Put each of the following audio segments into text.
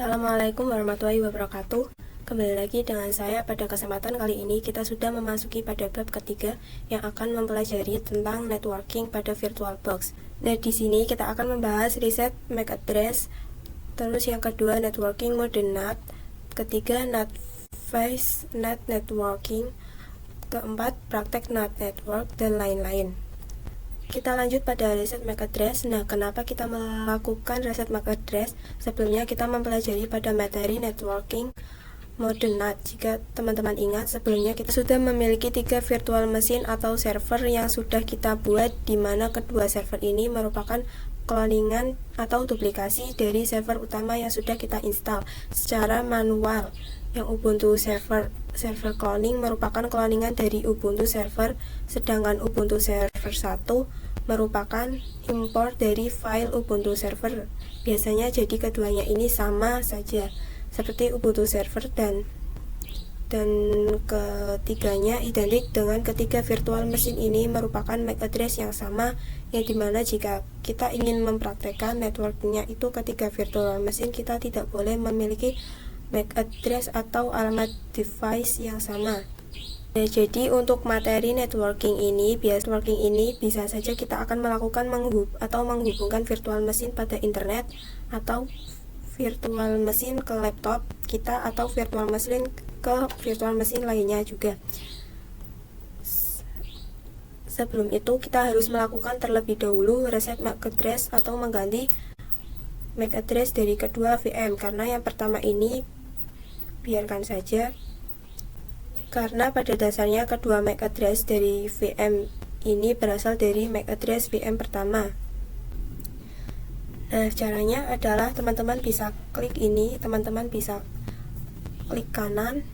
Assalamualaikum warahmatullahi wabarakatuh. Kembali lagi dengan saya. Pada kesempatan kali ini kita sudah memasuki pada bab ketiga yang akan mempelajari tentang networking pada VirtualBox. Nah, di sini kita akan membahas reset MAC address, terus yang kedua networking mode NAT, ketiga NAT phase NAT networking, keempat praktek NAT network, dan lain-lain. Kita lanjut pada reset MAC address. Nah, kenapa kita melakukan reset MAC address? Sebelumnya kita mempelajari pada materi networking mode NAT. Jika teman-teman ingat, sebelumnya kita sudah memiliki 3 virtual machine atau server yang sudah kita buat, di mana kedua server ini merupakan cloningan atau duplikasi dari server utama yang sudah kita install secara manual. Yang Ubuntu server cloning merupakan cloningan dari Ubuntu server, sedangkan Ubuntu server 1 merupakan import dari file Ubuntu server. Biasanya jadi keduanya ini sama saja seperti Ubuntu server, dan ketiganya identik dengan ketiga virtual machine ini merupakan MAC address yang sama, yang dimana jika kita ingin mempraktekkan networknya itu ketiga virtual machine, kita tidak boleh memiliki MAC address atau alamat device yang sama. Nah, jadi untuk materi networking ini bisa saja kita akan melakukan menghubungkan virtual machine pada internet, atau virtual machine ke laptop kita, atau virtual machine ke virtual machine lainnya juga. Sebelum itu kita harus melakukan terlebih dahulu reset MAC address atau mengganti MAC address dari kedua VM, karena yang pertama ini biarkan saja, karena pada dasarnya kedua MAC address dari VM ini berasal dari MAC address VM pertama. Nah, caranya adalah teman-teman bisa klik ini, teman-teman bisa klik kanan,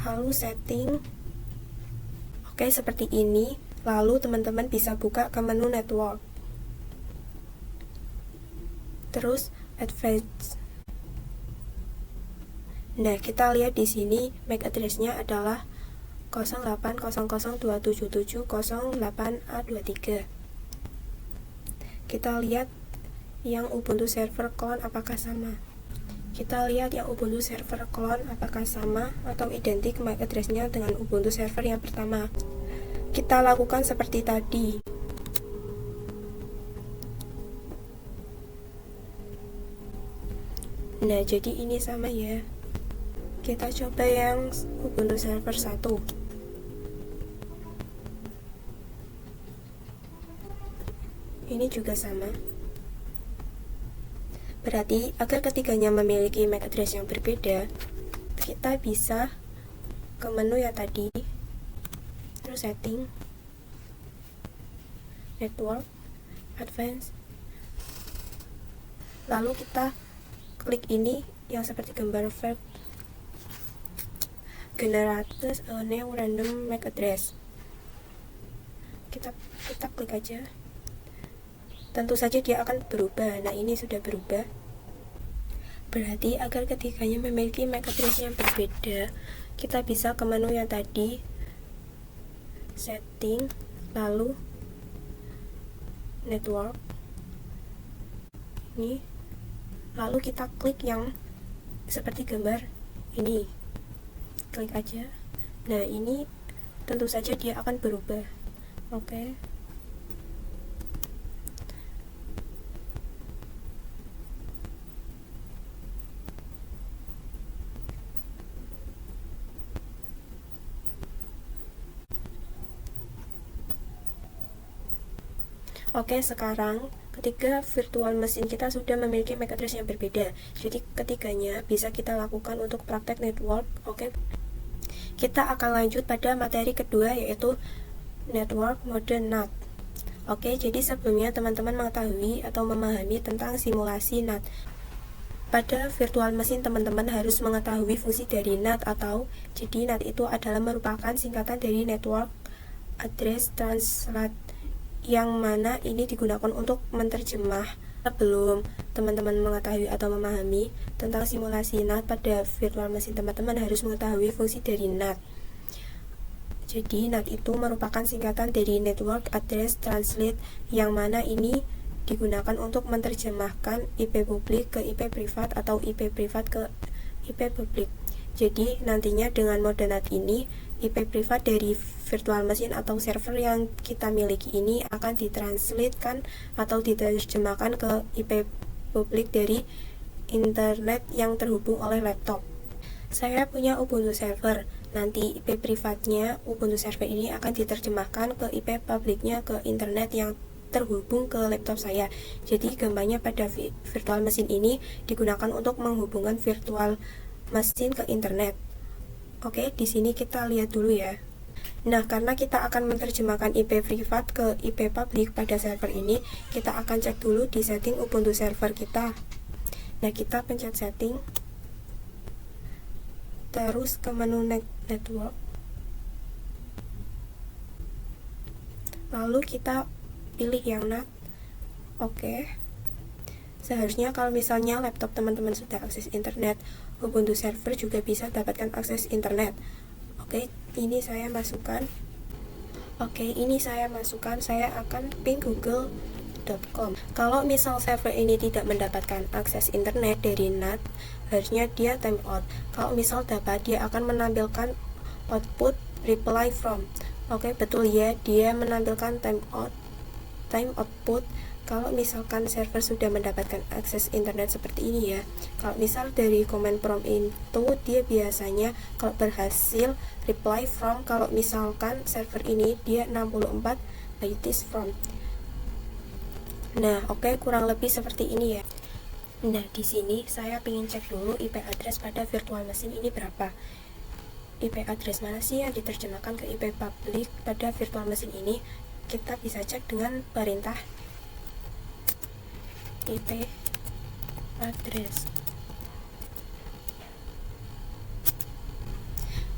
lalu setting, oke, seperti ini. Lalu teman-teman bisa buka ke menu network, terus advanced. Nah, kita lihat di sini MAC address-nya adalah 0800277008A23. Kita lihat yang Ubuntu server clone apakah sama. Kita lihat yang Ubuntu server clone apakah sama atau identik MAC address-nya dengan Ubuntu server yang pertama. Kita lakukan seperti tadi. Nah, jadi ini sama ya. Kita coba yang Ubuntu server 1. Ini juga sama. Berarti agar ketiganya memiliki MAC address yang berbeda, kita bisa ke menu yang tadi, terus setting, network, advanced, lalu kita klik ini yang seperti gambar file, generate a new random MAC address. Kita klik aja. Tentu saja dia akan berubah. Nah, ini sudah berubah. Berarti agar ketiganya memiliki MAC address yang berbeda, kita bisa ke menu yang tadi, setting, lalu network ini, lalu kita klik yang seperti gambar ini, klik aja. Nah, ini tentu saja dia akan berubah. Oke. Oke, sekarang ketiga virtual machine kita sudah memiliki MAC address yang berbeda. Jadi ketiganya bisa kita lakukan untuk praktek network. Oke. Kita akan lanjut pada materi kedua, yaitu network mode NAT. Oke, jadi sebelumnya teman-teman mengetahui atau memahami tentang simulasi NAT. Pada virtual machine teman-teman harus mengetahui fungsi dari NAT, atau jadi NAT itu adalah merupakan singkatan dari network address translate, yang mana ini digunakan untuk menerjemah. Sebelum teman-teman mengetahui atau memahami tentang simulasi NAT pada virtual machine, teman-teman harus mengetahui fungsi dari NAT. Jadi NAT itu merupakan singkatan dari Network Address Translate, yang mana ini digunakan untuk menerjemahkan IP publik ke IP privat atau IP privat ke IP publik. Jadi nantinya dengan mode NAT ini, IP privat dari virtual machine atau server yang kita miliki ini akan ditranslatekan atau diterjemahkan ke IP publik dari internet yang terhubung oleh laptop. Saya punya Ubuntu server. Nanti IP privatnya Ubuntu server ini akan diterjemahkan ke IP publiknya ke internet yang terhubung ke laptop saya. Jadi gambarnya pada virtual machine ini digunakan untuk menghubungkan virtual machine ke internet. Oke, di sini kita lihat dulu ya. Nah, karena kita akan menerjemahkan IP privat ke IP publik pada server ini, kita akan cek dulu di setting Ubuntu server kita. Nah, kita pencet setting, terus ke menu network, lalu kita pilih yang NAT. Oke. Seharusnya kalau misalnya laptop teman-teman sudah akses internet, Ubuntu server juga bisa dapatkan akses internet. Oke, ini saya masukkan. Saya akan ping google.com. Kalau misal server ini tidak mendapatkan akses internet dari NAT, harusnya dia timeout. Kalau misal dapat, dia akan menampilkan output reply from. Oke, betul ya, dia menampilkan time output kalau misalkan server sudah mendapatkan akses internet seperti ini ya. Kalau misal dari command prompt itu, dia biasanya kalau berhasil reply from, kalau misalkan server ini dia 64 bytes from. Nah, oke, kurang lebih seperti ini ya. Nah, di sini saya ingin cek dulu IP address pada virtual machine ini berapa. IP address mana sih yang diterjemahkan ke IP public pada virtual machine ini? Kita bisa cek dengan perintah IP address.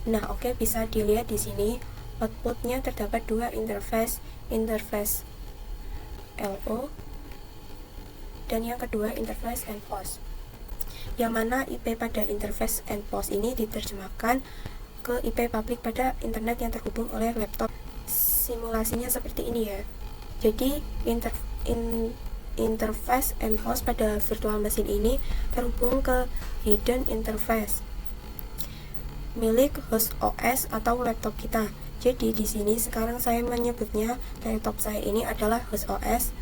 Nah, oke, bisa dilihat di sini outputnya terdapat dua interface LO dan yang kedua interface endpost. Yang mana IP pada interface endpost ini diterjemahkan ke IP publik pada internet yang terhubung oleh laptop. Simulasinya seperti ini ya. Jadi interface endpost pada virtual machine ini terhubung ke hidden interface milik host OS atau laptop kita. Jadi di sini sekarang saya menyebutnya laptop saya ini adalah host OS.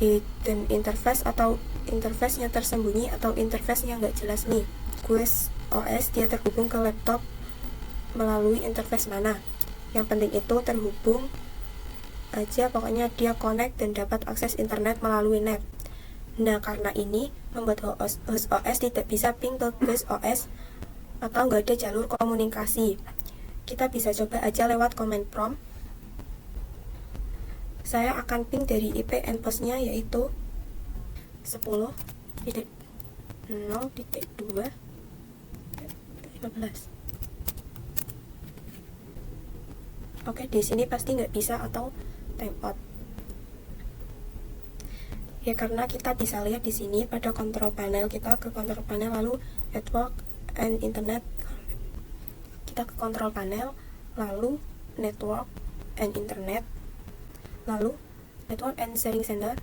Hidden interface atau interface yang tersembunyi atau interface yang nggak jelas nih. Host OS dia terhubung ke laptop melalui interface mana? Yang penting itu terhubung aja, pokoknya dia connect dan dapat akses internet melalui net. Nah, karena ini membuat host OS tidak bisa ping ke host OS atau nggak ada jalur komunikasi. Kita bisa coba aja lewat command prompt. Saya akan ping dari IP endpostnya yaitu 10.0.2.15. Oke, di sini pasti nggak bisa atau timeout. Ya, karena kita bisa lihat di sini pada control panel, kita ke control panel lalu network and internet. Kita ke control panel lalu network and internet, lalu network and sharing center.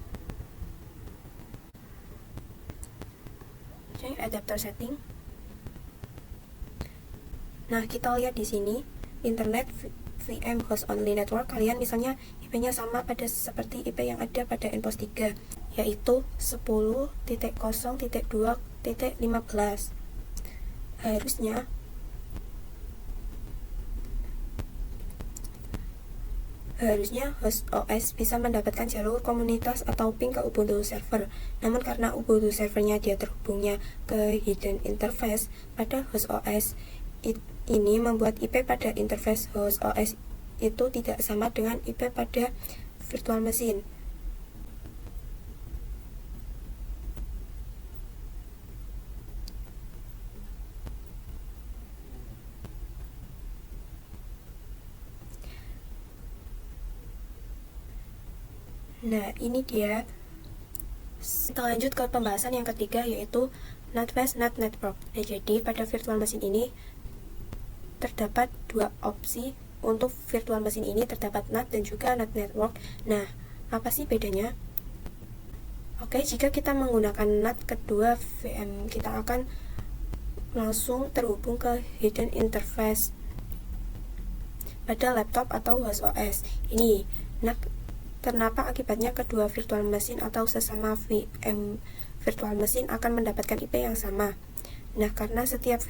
Oke, adapter setting. Nah, kita lihat di sini internet VM host only network, kalian misalnya IP-nya sama pada seperti IP yang ada pada endpost 3, yaitu 10.0.2.15. Harusnya host OS bisa mendapatkan jalur komunitas atau ping ke Ubuntu server. Namun karena Ubuntu servernya dia terhubungnya ke hidden interface pada host OS, ini membuat IP pada interface host OS itu tidak sama dengan IP pada virtual machine. Nah, ini dia. Kita lanjut ke pembahasan yang ketiga, yaitu NAT Flash NAT Network. Jadi pada virtual machine ini terdapat dua opsi untuk virtual machine ini, terdapat NAT dan juga NAT network. Nah, apa sih bedanya? Oke, jika kita menggunakan NAT kedua VM, kita akan langsung terhubung ke hidden interface pada laptop atau host OS. Ini, nah, kenapa akibatnya kedua virtual machine atau sesama VM virtual machine akan mendapatkan IP yang sama? Nah, karena setiap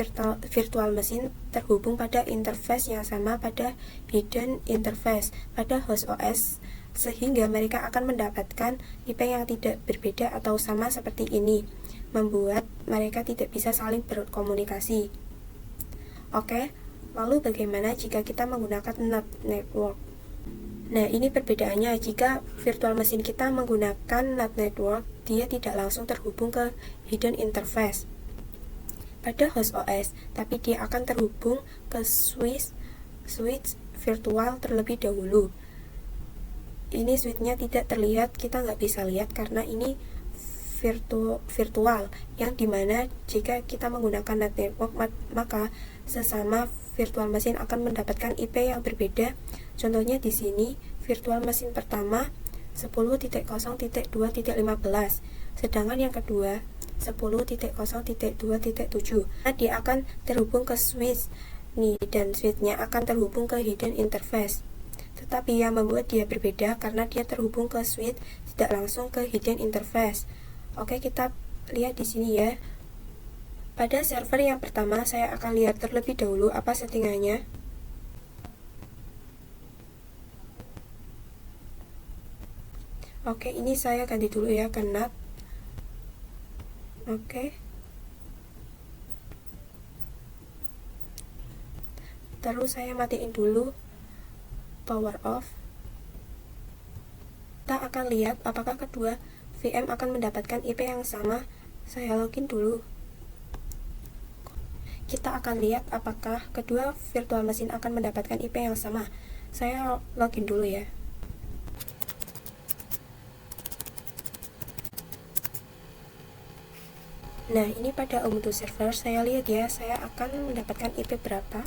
virtual machine terhubung pada interface yang sama pada hidden interface pada host OS, sehingga mereka akan mendapatkan IP yang tidak berbeda atau sama seperti ini, membuat mereka tidak bisa saling berkomunikasi. Oke, lalu bagaimana jika kita menggunakan NAT network? Nah, ini perbedaannya. Jika virtual machine kita menggunakan NAT network, dia tidak langsung terhubung ke hidden interface pada host OS, tapi dia akan terhubung ke switch virtual terlebih dahulu. Ini switchnya tidak terlihat, kita nggak bisa lihat karena ini virtual, yang dimana jika kita menggunakan NAT network, maka sesama virtual machine akan mendapatkan IP yang berbeda. Contohnya di sini virtual machine pertama 10.0.2.15, sedangkan yang kedua 10.0.2.7. Nah, dia akan terhubung ke switch nih, dan switchnya akan terhubung ke hidden interface. Tetapi yang membuat dia berbeda karena dia terhubung ke switch, tidak langsung ke hidden interface. Oke, kita lihat di sini ya. Pada server yang pertama, saya akan lihat terlebih dahulu apa settingannya. Oke, ini saya ganti dulu ya ke NAT. Oke. Terus saya matiin dulu power off. Kita akan lihat apakah kedua VM akan mendapatkan IP yang sama. Saya login dulu. Kita akan lihat apakah kedua virtual machine akan mendapatkan IP yang sama. Saya login dulu ya. Nah, ini pada Ubuntu server, saya lihat ya, saya akan mendapatkan IP berapa.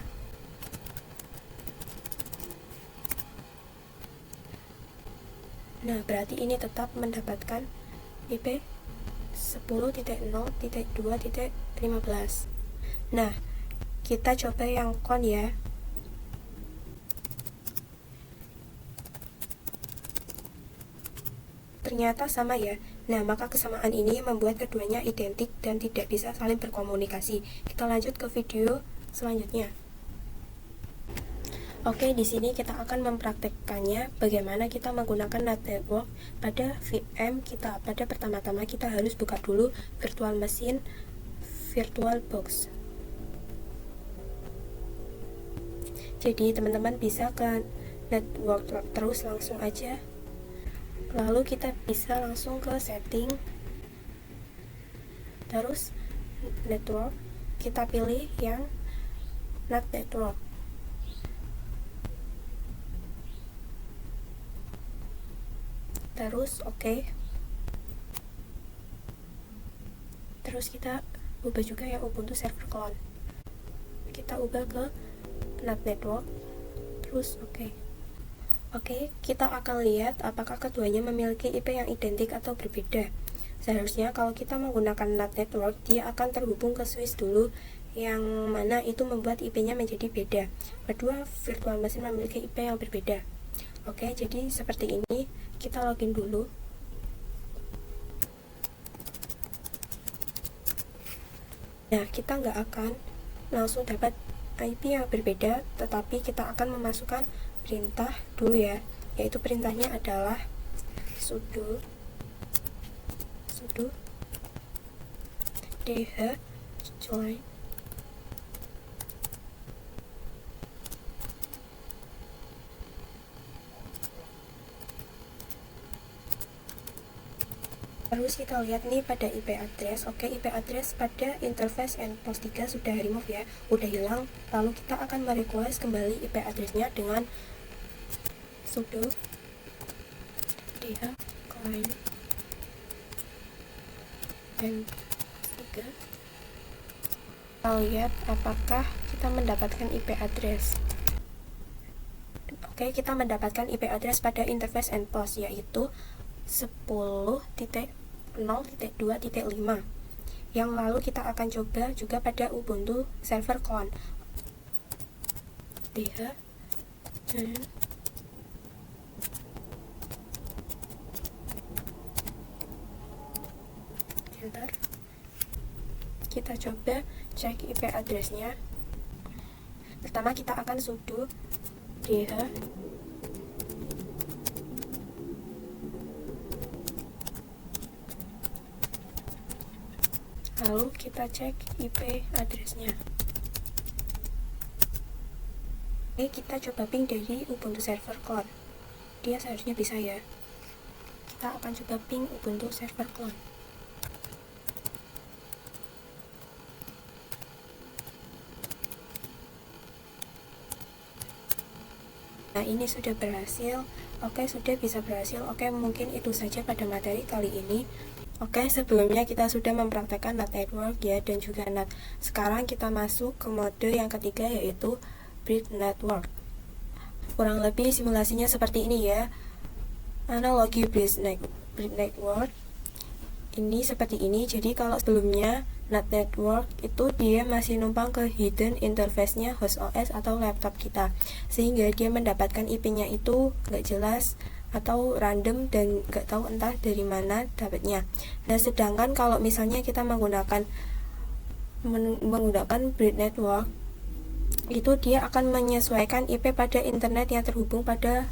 Nah, berarti ini tetap mendapatkan IP 10.0.2.15. Nah, kita coba yang con ya. Ternyata sama ya. Nah, maka kesamaan ini membuat keduanya identik dan tidak bisa saling berkomunikasi. Kita lanjut ke video selanjutnya. Oke, di sini kita akan mempraktekkannya bagaimana kita menggunakan NAT network pada VM kita. Pada pertama-tama kita harus buka dulu virtual machine VirtualBox. Jadi teman-teman bisa ke network terus langsung aja. Lalu kita bisa langsung ke setting, terus network, kita pilih yang NAT network. Terus oke. Terus kita ubah juga ya Ubuntu server clone. Kita ubah ke NAT network. Terus oke. Oke, kita akan lihat apakah keduanya memiliki IP yang identik atau berbeda. Seharusnya kalau kita menggunakan NAT network, dia akan terhubung ke switch dulu, yang mana itu membuat IP-nya menjadi beda. Kedua virtual machine memiliki IP yang berbeda. Oke, jadi seperti ini. Kita login dulu. Nah, kita nggak akan langsung dapat IP yang berbeda, tetapi kita akan memasukkan perintah dulu ya, yaitu perintahnya adalah sudo dh join Terus kita lihat nih pada IP address. Oke, IP address pada interface endpost 3 sudah remove ya, udah hilang. Lalu kita akan merequest kembali IP addressnya dengan sudo dh client endpost 3. Kita lihat apakah kita mendapatkan IP address. Oke, kita mendapatkan IP address pada interface endpoint, yaitu 10.0.2.5, yang lalu kita akan coba juga pada Ubuntu server clone. Enter. Kita coba cek IP address-nya. Pertama kita akan sudo dh lalu kita cek IP address-nya. Oke, kita coba ping dari Ubuntu server clone. Dia seharusnya bisa ya. Kita akan coba ping Ubuntu server clone. Nah, ini sudah berhasil. Oke, sudah bisa berhasil. Oke, mungkin itu saja pada materi kali ini. Oke, sebelumnya kita sudah mempraktekkan NAT network ya, dan juga NAT. Sekarang kita masuk ke mode yang ketiga, yaitu bridge network. Kurang lebih simulasinya seperti ini ya. Analogi bridge network ini seperti ini. Jadi kalau sebelumnya NAT network itu dia masih numpang ke hidden interface-nya host OS atau laptop kita, sehingga dia mendapatkan IP-nya itu nggak jelas atau random dan nggak tahu entah dari mana dapatnya. Nah, sedangkan kalau misalnya kita menggunakan bridge network, itu dia akan menyesuaikan IP pada internet yang terhubung pada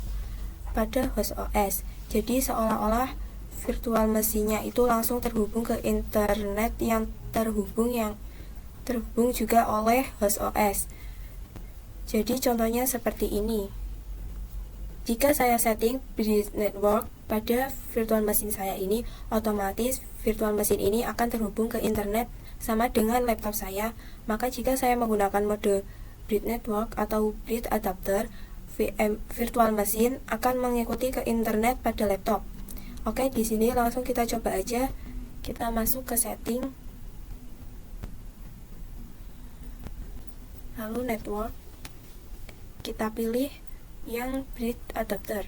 host OS. Jadi seolah-olah virtual mesinnya itu langsung terhubung ke internet yang terhubung juga oleh host OS. Jadi contohnya seperti ini. Jika saya setting bridge network pada virtual mesin saya ini, otomatis virtual mesin ini akan terhubung ke internet sama dengan laptop saya. Maka jika saya menggunakan mode bridge network atau bridge adapter, virtual mesin akan mengikuti ke internet pada laptop. Oke, di sini langsung kita coba aja. Kita masuk ke setting, lalu network, kita pilih yang bridge adapter.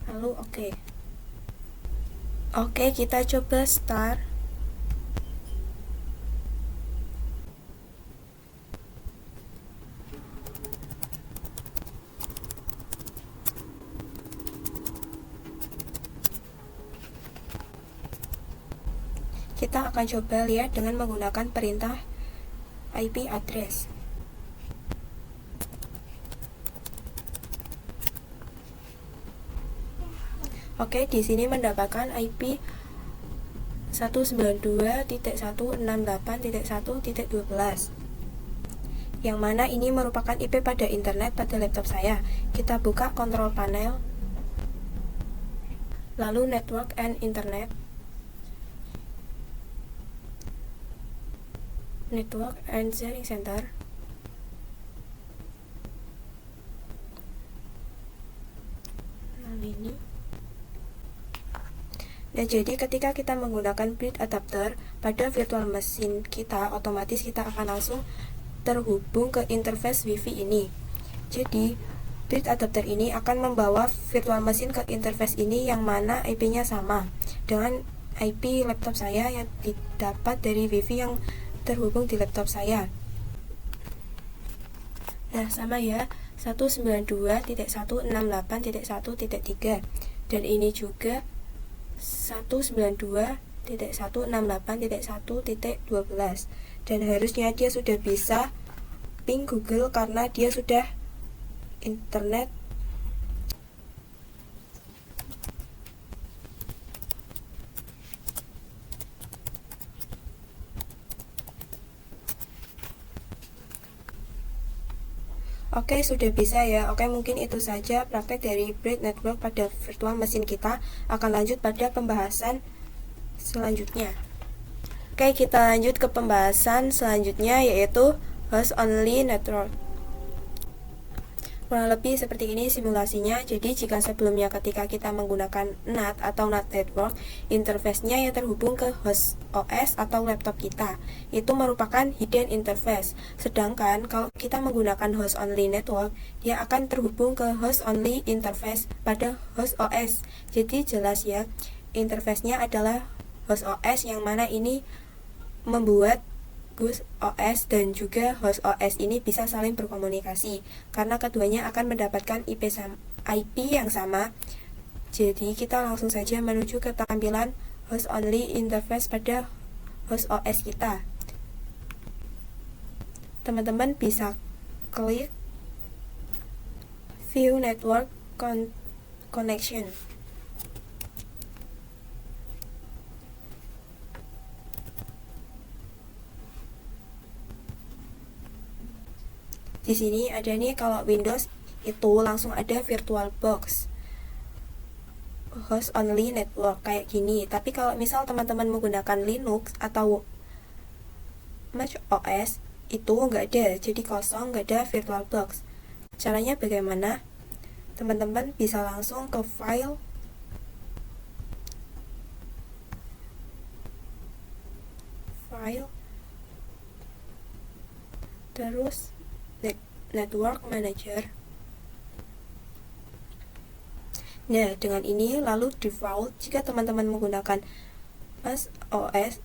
Lalu oke, kita coba start. Kita akan coba lihat dengan menggunakan perintah IP address. Oke, di sini mendapatkan IP 192.168.1.12, yang mana ini merupakan IP pada internet pada laptop saya. Kita buka control panel, lalu network and internet, network and sharing center. Lalu ini. Nah, jadi ketika kita menggunakan bridge adapter pada virtual mesin kita, otomatis kita akan langsung terhubung ke interface WiFi ini. Jadi bridge adapter ini akan membawa virtual mesin ke interface ini, yang mana IP-nya sama dengan IP laptop saya yang didapat dari WiFi yang terhubung di laptop saya. Nah, sama ya, 192.168.1.3, dan ini juga 192.168.1.12, dan harusnya dia sudah bisa ping Google karena dia sudah internet. Oke, sudah bisa ya. Oke, mungkin itu saja praktek dari bridge network pada virtual mesin kita. Akan lanjut pada pembahasan selanjutnya. Oke, kita lanjut ke pembahasan selanjutnya, yaitu host only network. Kurang lebih seperti ini simulasinya. Jadi jika sebelumnya ketika kita menggunakan NAT atau NAT network, interface-nya yang terhubung ke host OS atau laptop kita, itu merupakan hidden interface. Sedangkan kalau kita menggunakan host only network, dia akan terhubung ke host only interface pada host OS. Jadi jelas ya, interface-nya adalah host OS, yang mana ini membuat host OS dan juga host OS ini bisa saling berkomunikasi karena keduanya akan mendapatkan IP yang sama. Jadi kita langsung saja menuju ke tampilan host only interface pada host OS kita. Teman-teman bisa klik view network connection. Di sini ada nih, kalau Windows itu langsung ada VirtualBox host only network kayak gini. Tapi kalau misal teman-teman menggunakan Linux atau Mac OS, itu nggak ada, jadi kosong, nggak ada VirtualBox. Caranya bagaimana? Teman-teman bisa langsung ke file, terus Network Manager. Nah, dengan ini lalu default jika teman-teman menggunakan Mac OS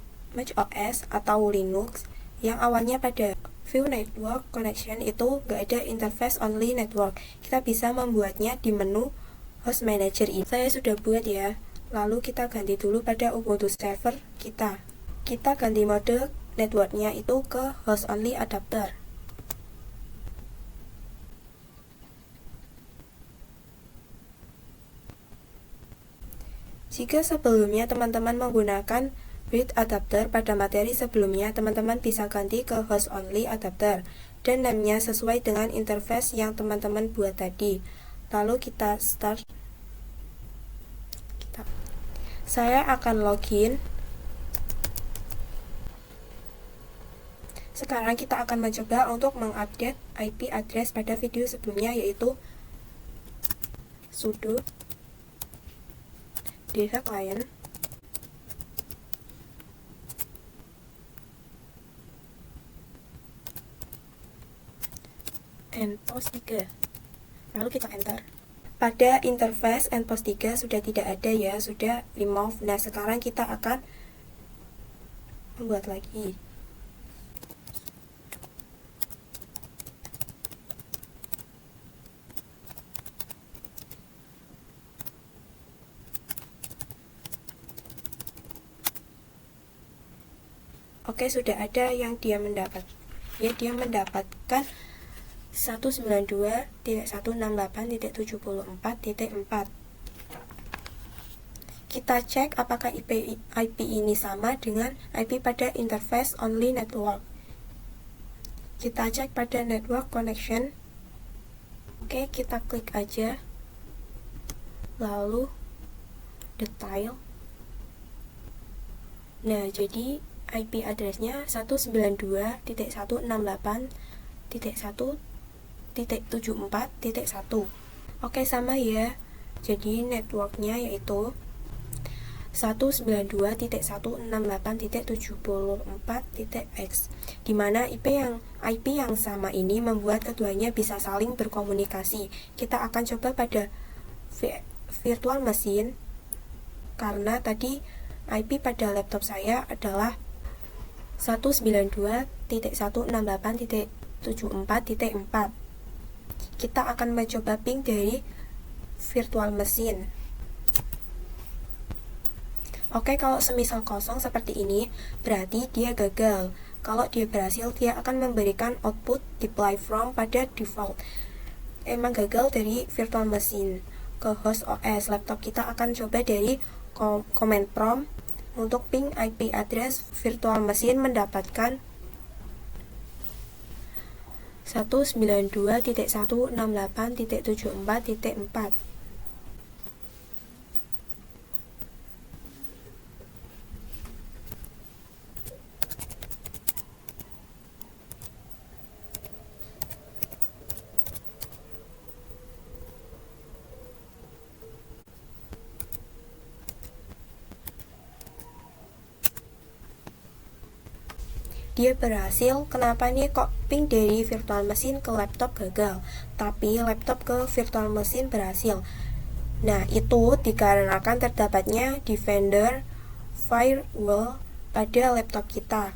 atau Linux yang awalnya pada view network connection itu nggak ada interface only network, kita bisa membuatnya di menu host manager ini. Saya sudah buat ya. Lalu kita ganti dulu pada Ubuntu server kita. Kita ganti mode networknya itu ke host only adapter. Jika sebelumnya teman-teman menggunakan bridge adapter pada materi sebelumnya, teman-teman bisa ganti ke host only adapter dan namanya sesuai dengan interface yang teman-teman buat tadi. Lalu kita start. Saya akan login. Sekarang kita akan mencoba untuk mengupdate IP address pada video sebelumnya, yaitu sudo data client endpost 3. Lalu kita enter. Pada interface endpost 3 sudah tidak ada ya, sudah remove. Nah, sekarang kita akan membuat lagi. Oke, sudah ada yang dia mendapatkan 192.168.74.4. Kita cek apakah IP ini sama dengan IP pada interface only network. Kita cek pada network connection. Oke, kita klik aja. Lalu detail. Nah, jadi IP address-nya 192.168.1.74.1. Oke, sama ya. Jadi networknya yaitu 192.168.74.x, dimana IP yang sama ini membuat keduanya bisa saling berkomunikasi. Kita akan coba pada virtual machine, karena tadi IP pada laptop saya adalah 192.168.74.4. Kita akan mencoba ping dari virtual machine. Oke, kalau semisal kosong seperti ini, berarti dia gagal. Kalau dia berhasil, dia akan memberikan output deploy from pada default. Emang gagal dari virtual machine ke host OS. Laptop kita akan coba dari command prompt. Untuk ping IP address virtual machine mendapatkan 192.168.74.4. dia berhasil. Kenapa nih kok ping dari virtual machine ke laptop gagal, tapi laptop ke virtual machine berhasil? Nah, itu dikarenakan terdapatnya Defender Firewall pada laptop kita.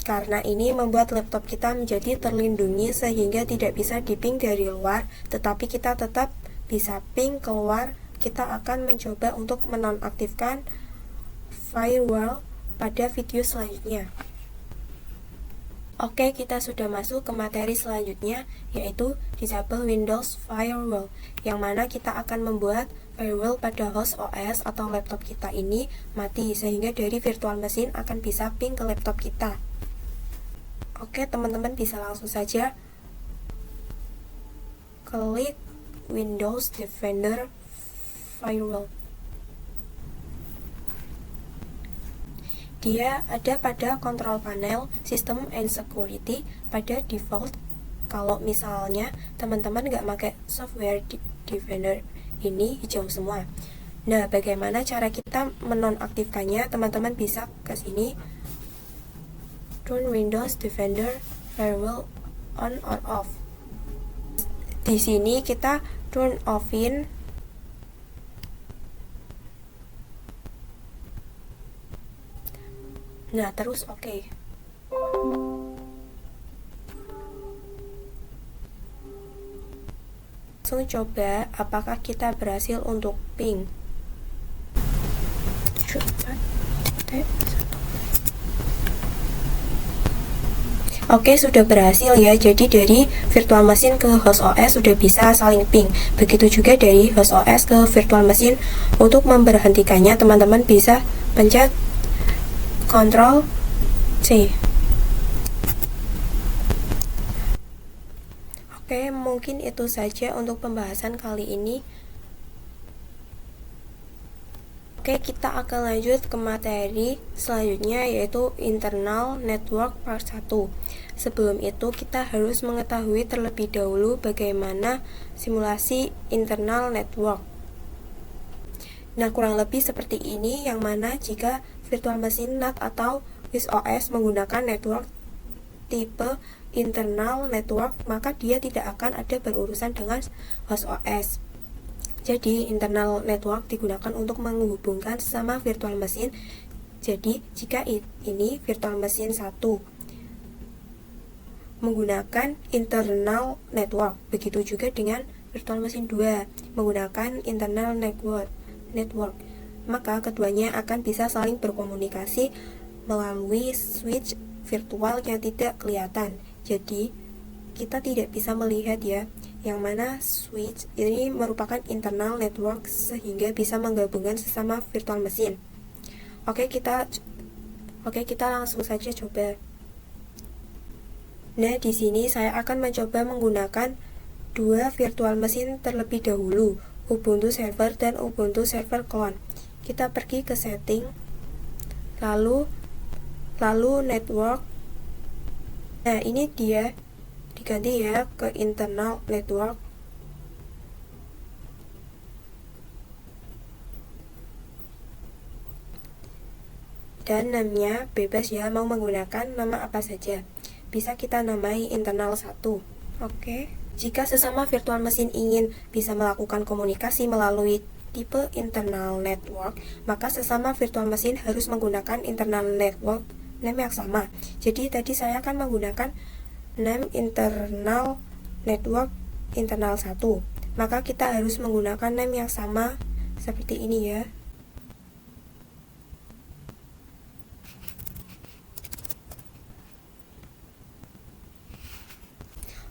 Karena ini membuat laptop kita menjadi terlindungi sehingga tidak bisa diping dari luar, tetapi kita tetap bisa ping keluar. Kita akan mencoba untuk menonaktifkan firewall pada video selanjutnya. Oke, kita sudah masuk ke materi selanjutnya, yaitu disable Windows Firewall, yang mana kita akan membuat firewall pada host OS atau laptop kita ini mati, sehingga dari virtual machine akan bisa ping ke laptop kita. Oke, teman-teman bisa langsung saja klik Windows Defender Firewall. Dia ada pada control panel System and Security pada default. Kalau misalnya teman-teman nggak pakai software Defender ini hijau semua. Nah, bagaimana cara kita menonaktifkannya? Teman-teman bisa ke sini, turn Windows Defender Firewall on or off. Di sini kita turn off-in. Nah, terus oke. Langsung coba apakah kita berhasil untuk ping. Oke, sudah berhasil ya. Jadi dari virtual machine ke host OS sudah bisa saling ping. Begitu juga dari host OS ke virtual machine. Untuk memberhentikannya, teman-teman bisa pencet Ctrl C. Oke, mungkin itu saja untuk pembahasan kali ini. Oke, kita akan lanjut ke materi selanjutnya, yaitu internal network part 1. Sebelum itu kita harus mengetahui terlebih dahulu bagaimana simulasi internal network. Nah, kurang lebih seperti ini, yang mana jika virtual machine NAT atau WIS-OS menggunakan network tipe internal network, maka dia tidak akan ada berurusan dengan host OS. Jadi, internal network digunakan untuk menghubungkan sesama virtual machine. Jadi, jika ini virtual machine 1 menggunakan internal network, begitu juga dengan virtual machine 2 menggunakan internal network, maka keduanya akan bisa saling berkomunikasi melalui switch virtual yang tidak kelihatan. Jadi kita tidak bisa melihat ya, yang mana switch ini merupakan internal network sehingga bisa menggabungkan sesama virtual machine. Oke, kita langsung saja coba. Nah, di sini saya akan mencoba menggunakan dua virtual machine terlebih dahulu, Ubuntu Server dan Ubuntu Server Clone. Kita pergi ke setting, lalu network. Nah, ini dia diganti ya ke internal network. Dan namanya bebas ya, mau menggunakan nama apa saja. Bisa kita namai internal 1. Oke. Jika sesama virtual machine ingin bisa melakukan komunikasi melalui tipe internal network, maka sesama virtual machine harus menggunakan internal network name yang sama. Jadi tadi saya akan menggunakan name internal network internal 1. Maka kita harus menggunakan name yang sama seperti ini ya.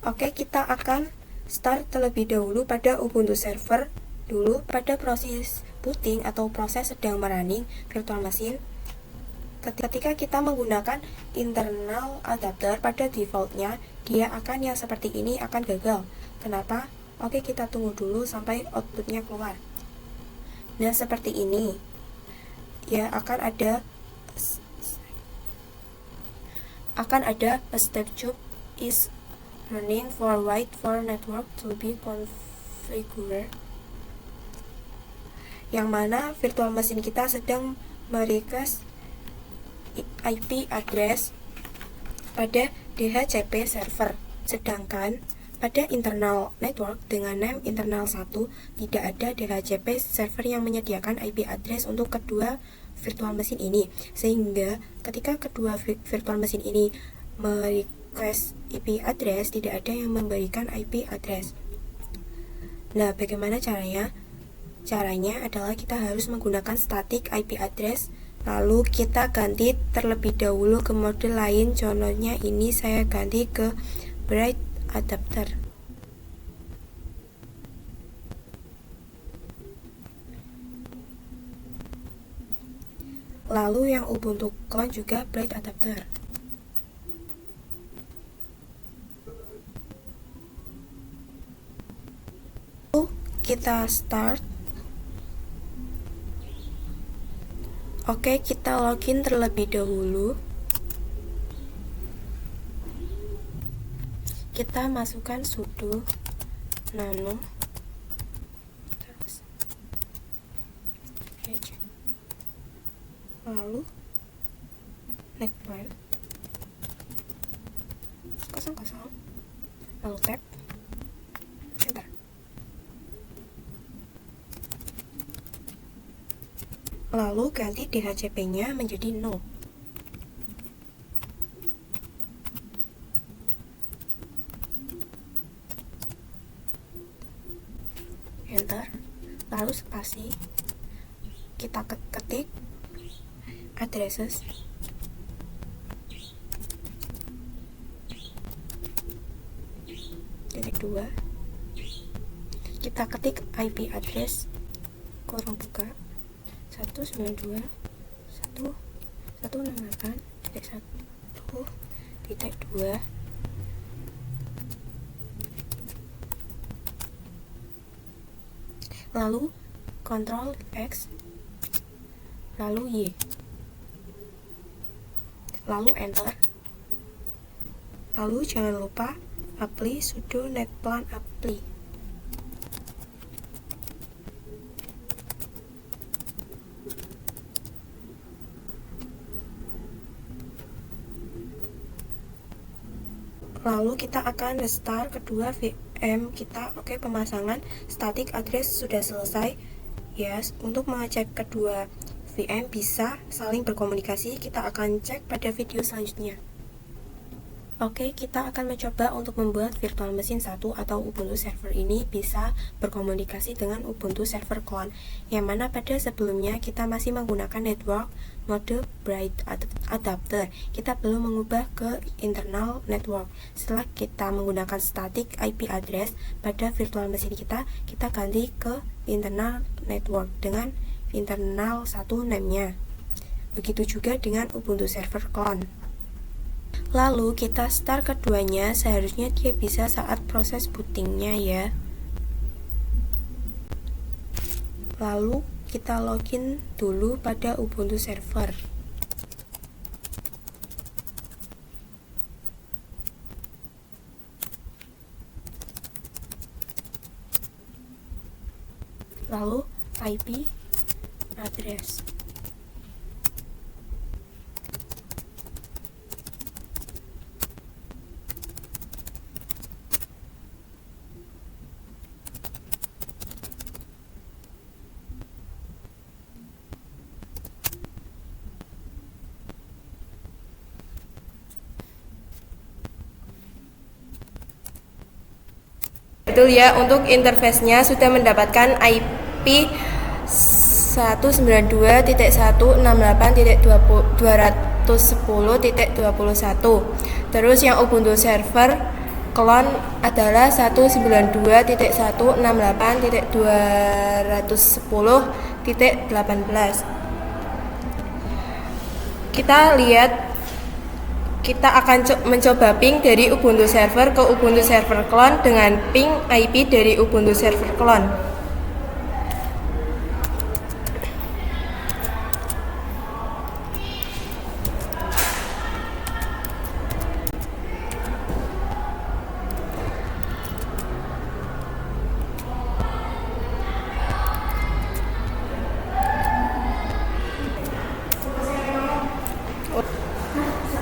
Oke, kita akan start terlebih dahulu pada Ubuntu Server dulu. Pada proses booting atau proses sedang merunning virtual machine, ketika kita menggunakan internal adapter pada defaultnya, dia akan yang seperti ini akan gagal. Kenapa? Oke, kita tunggu dulu sampai outputnya keluar. Nah, seperti ini ya, akan ada a step job is running for wait for network to be configured, yang mana virtual machine kita sedang merequest IP address pada DHCP server. Sedangkan pada internal network dengan name internal 1 tidak ada DHCP server yang menyediakan IP address untuk kedua virtual mesin ini, sehingga ketika kedua virtual mesin ini merequest IP address, tidak ada yang memberikan IP address. Nah, bagaimana caranya? Caranya adalah kita harus menggunakan static IP address, lalu kita ganti terlebih dahulu ke mode lain. Contohnya ini saya ganti ke Bright Adapter. Lalu yang Ubuntu clone juga Bright Adapter. Lalu kita start. Oke, kita login terlebih dahulu. Kita masukkan sudo nano terus lalu netpoint 00 lalu tab enter. Lalu ganti DHCP-nya menjadi 0. Enter. Lalu spasi. Kita ketik addresses. Titik 2. Kita ketik IP address kurung buka 192.168.1.2. Lalu Ctrl X, lalu Y, lalu enter. Lalu jangan lupa apply sudo netplan apply. Lalu kita akan restart kedua VM kita. Oke, pemasangan static address sudah selesai. Yes, untuk mengecek kedua VM bisa saling berkomunikasi, kita akan cek pada video selanjutnya. Oke, kita akan mencoba untuk membuat virtual mesin 1 atau Ubuntu server ini bisa berkomunikasi dengan Ubuntu server clone, yang mana pada sebelumnya kita masih menggunakan network mode Bright Adapter. Kita belum mengubah ke internal network. Setelah kita menggunakan static IP address pada virtual mesin kita ganti ke internal network dengan internal 1 name-nya. Begitu juga dengan Ubuntu server clone. Lalu kita start keduanya, seharusnya dia bisa saat proses bootingnya ya. Lalu kita login dulu pada Ubuntu server. Lalu IP address. Betul ya, untuk interface-nya sudah mendapatkan IP 192.168.210.21. Terus yang Ubuntu server clone adalah 192.168.210.18. Kita lihat, kita akan mencoba ping dari Ubuntu server ke Ubuntu server clone dengan ping IP dari Ubuntu server clone.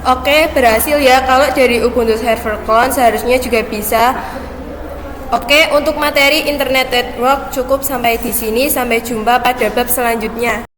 Oke, berhasil ya. Kalau dari Ubuntu Server Clone seharusnya juga bisa. Oke, untuk materi Internet Network cukup sampai di sini. Sampai jumpa pada bab selanjutnya.